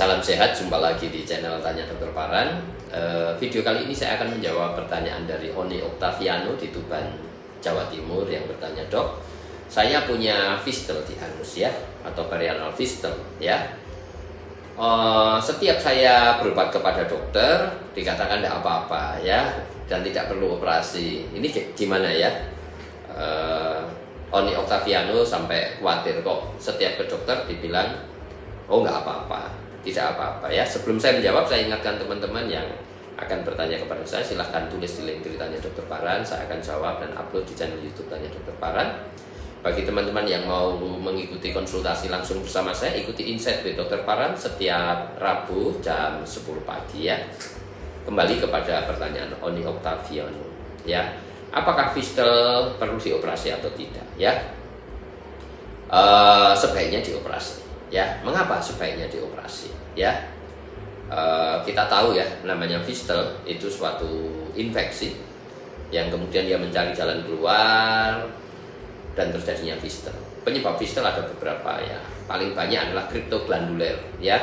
Salam sehat, jumpa lagi di channel Tanya Dokter Paran. Video kali ini saya akan menjawab pertanyaan dari Oni Octaviano di Tuban, Jawa Timur yang bertanya, "Dok, saya punya fistel di anus ya, atau perianal fistel ya. Setiap saya berobat kepada dokter dikatakan tidak apa-apa ya, dan tidak perlu operasi. Ini gimana ya?" Oni Octaviano sampai khawatir kok setiap ke dokter dibilang, "Oh, nggak apa-apa, tidak apa-apa ya." Sebelum saya menjawab, saya ingatkan teman-teman yang akan bertanya kepada saya, silahkan tulis di link Tanya Dokter Paran. Saya akan jawab dan upload di channel YouTube Tanya Dokter Paran. Bagi teman-teman yang mau mengikuti konsultasi langsung bersama saya, ikuti Insight with Dokter Paran setiap Rabu jam 10 pagi ya. Kembali kepada pertanyaan Oni Octaviano ya. Apakah fistel perlu dioperasi atau tidak ya? Sebaiknya dioperasi ya. Mengapa sebaiknya dioperasi ya? Kita tahu ya, namanya fistel itu suatu infeksi yang kemudian dia mencari jalan keluar dan terjadinya fistel. Penyebab fistel ada beberapa ya. Paling banyak adalah kriptoglanduler ya,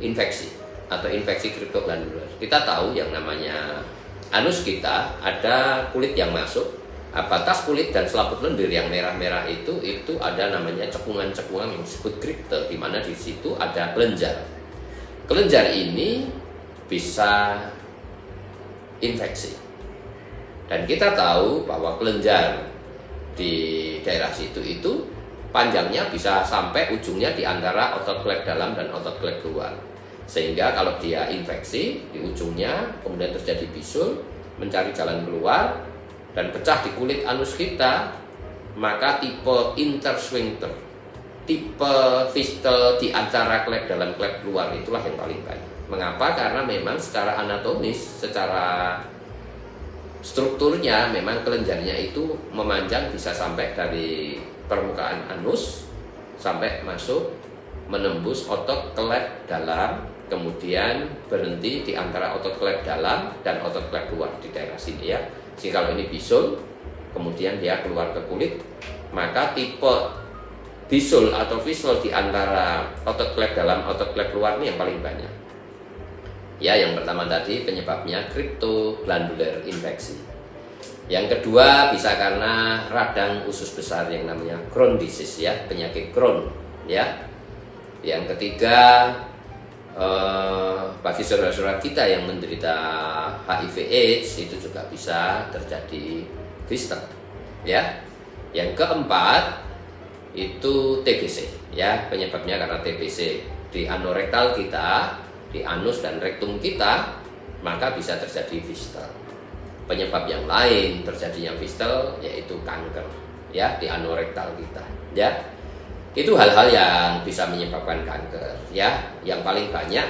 infeksi atau infeksi kriptoglanduler. Kita tahu yang namanya anus kita ada kulit yang masuk, batas kulit dan selaput lendir yang merah-merah itu ada namanya cekungan-cekungan yang disebut kripte, di mana di situ ada kelenjar. Kelenjar ini bisa infeksi. Dan kita tahu bahwa kelenjar di daerah situ itu panjangnya bisa sampai ujungnya di antara otot klep dalam dan otot klep luar. Sehingga kalau dia infeksi di ujungnya, kemudian terjadi bisul, mencari jalan keluar dan pecah di kulit anus kita, maka tipe intersphincter, tipe fistel di antara klep dalam klep luar itulah yang paling banyak. Mengapa? Karena memang secara anatomis, secara strukturnya memang kelenjarnya itu memanjang, bisa sampai dari permukaan anus sampai masuk menembus otot klep dalam, kemudian berhenti di antara otot klep dalam dan otot klep luar di daerah sini ya. Jika kalau ini bisul, kemudian dia keluar ke kulit, maka tipe bisul atau fistel di antara otot klep dalam, otot klep luar ini yang paling banyak. Ya, yang pertama tadi penyebabnya kriptoglandular infeksi. Yang kedua bisa karena radang usus besar yang namanya Crohn disease ya, penyakit Crohn ya. Yang ketiga, bagi saudara-saudara kita yang menderita HIV/AIDS itu juga bisa terjadi fistel ya. Yang keempat itu TBC ya, penyebabnya karena TBC di anorektal kita, di anus dan rektum kita, maka bisa terjadi fistel. Penyebab yang lain terjadinya fistel yaitu kanker ya di anorektal kita ya. Itu hal-hal yang bisa menyebabkan kanker ya. Yang paling banyak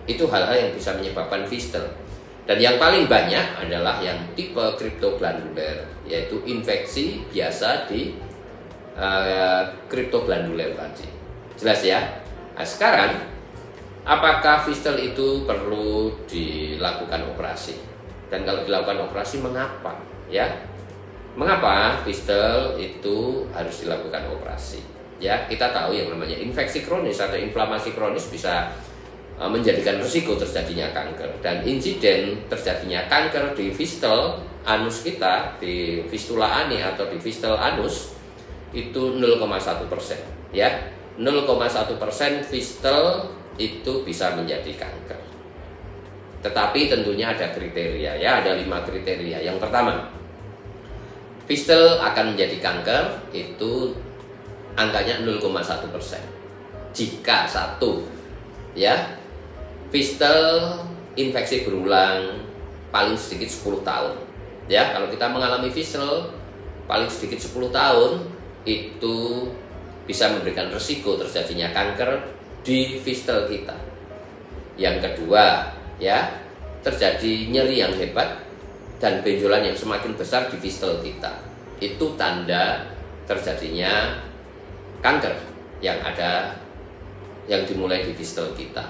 itu hal-hal yang bisa menyebabkan fistel. Dan yang paling banyak adalah yang tipe kriptoglanduler, yaitu infeksi biasa di kriptoglanduler tadi. Jelas ya? Nah, sekarang apakah fistel itu perlu dilakukan operasi? Dan kalau dilakukan operasi mengapa ya? Mengapa fistel itu harus dilakukan operasi? Ya, kita tahu yang namanya infeksi kronis atau inflamasi kronis bisa menjadikan risiko terjadinya kanker, dan insiden terjadinya kanker di fistel anus kita, di fistula ani atau di fistel anus itu 0,1% ya. 0,1% fistel itu bisa menjadi kanker. Tetapi tentunya ada kriteria ya, ada 5 kriteria. Yang pertama, fistel akan menjadi kanker itu angkanya 0,1%. Jika satu ya, fistel infeksi berulang paling sedikit 10 tahun ya. Kalau kita mengalami fistel paling sedikit 10 tahun itu bisa memberikan risiko terjadinya kanker di fistel kita. Yang kedua ya, terjadi nyeri yang hebat dan benjolan yang semakin besar di fistel kita. Itu tanda terjadinya kanker yang dimulai di fistel kita.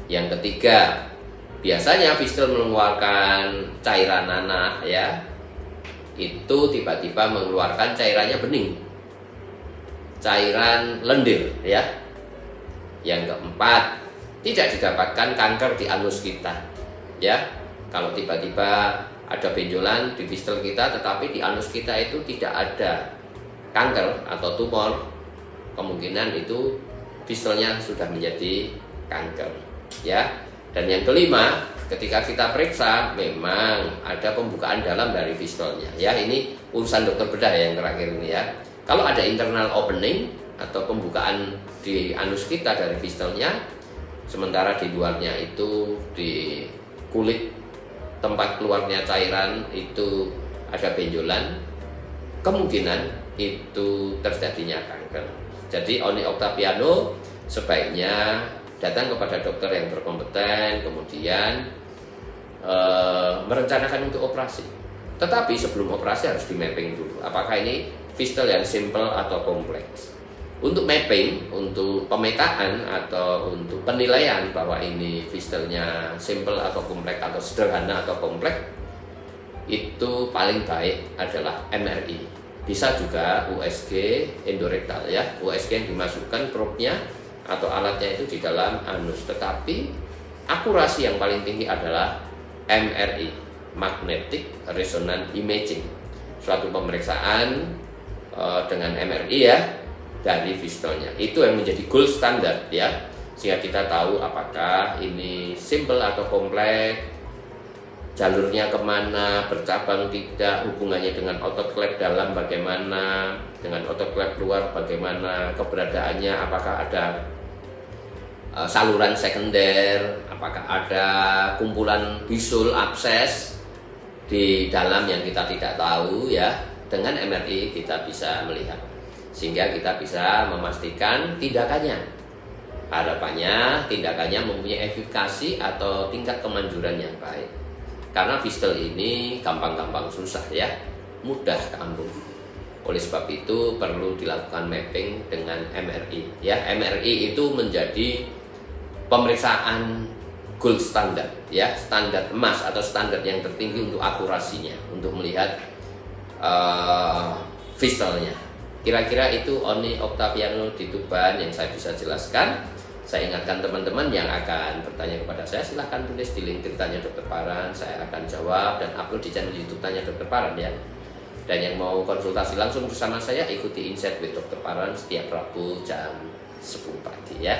Yang ketiga, biasanya fistel mengeluarkan cairan nanah ya. Itu tiba-tiba mengeluarkan cairannya bening, cairan lendir ya. Yang keempat, tidak didapatkan kanker di anus kita. Ya, kalau tiba-tiba ada benjolan di fistel kita, tetapi di anus kita itu tidak ada kanker atau tumor, kemungkinan itu fistelnya sudah menjadi kanker. Ya, dan yang kelima, ketika kita periksa memang ada pembukaan dalam dari fistelnya. Ya, ini urusan dokter bedah yang terakhir ini ya. Kalau ada internal opening atau pembukaan di anus kita dari fistelnya, sementara di luarnya itu di kulit tempat keluarnya cairan itu ada benjolan, kemungkinan itu terjadinya kanker. Jadi Oni Oktaviano sebaiknya datang kepada dokter yang berkompeten, kemudian merencanakan untuk operasi. Tetapi sebelum operasi harus di mapping dulu, apakah ini fistel yang simple atau kompleks. Untuk mapping, untuk pemetaan atau untuk penilaian bahwa ini fistelnya simple atau kompleks atau sederhana atau kompleks, itu paling baik adalah MRI. Bisa juga USG endorektal ya, USG yang dimasukkan probe-nya atau alatnya itu di dalam anus. Tetapi akurasi yang paling tinggi adalah MRI, Magnetic Resonance Imaging, suatu pemeriksaan dengan MRI ya dari fistelnya. Itu yang menjadi gold standard ya, sehingga kita tahu apakah ini simple atau kompleks, jalurnya kemana, bercabang tidak, hubungannya dengan otot klep dalam bagaimana, dengan otot klep luar bagaimana, keberadaannya, apakah ada saluran sekunder, apakah ada kumpulan bisul, abses di dalam yang kita tidak tahu ya. Dengan MRI kita bisa melihat, sehingga kita bisa memastikan tindakannya. Harapannya tindakannya mempunyai efikasi atau tingkat kemanjuran yang baik. Karena fistel ini gampang-gampang susah ya, mudah kambuh. Oleh sebab itu perlu dilakukan mapping dengan MRI. Ya, MRI itu menjadi pemeriksaan gold standard ya, standar emas atau standar yang tertinggi untuk akurasinya, untuk melihat fistelnya. Kira-kira itu Oni Oktaviano di Tuban yang saya bisa jelaskan. Saya ingatkan teman-teman yang akan bertanya kepada saya, silahkan tulis di link Tanya Dokter Paran. Saya akan jawab dan upload di channel YouTube Tanya Dokter Paran ya. Dan yang mau konsultasi langsung bersama saya, ikuti Insight with Dokter Paran setiap Rabu jam 10 pagi ya.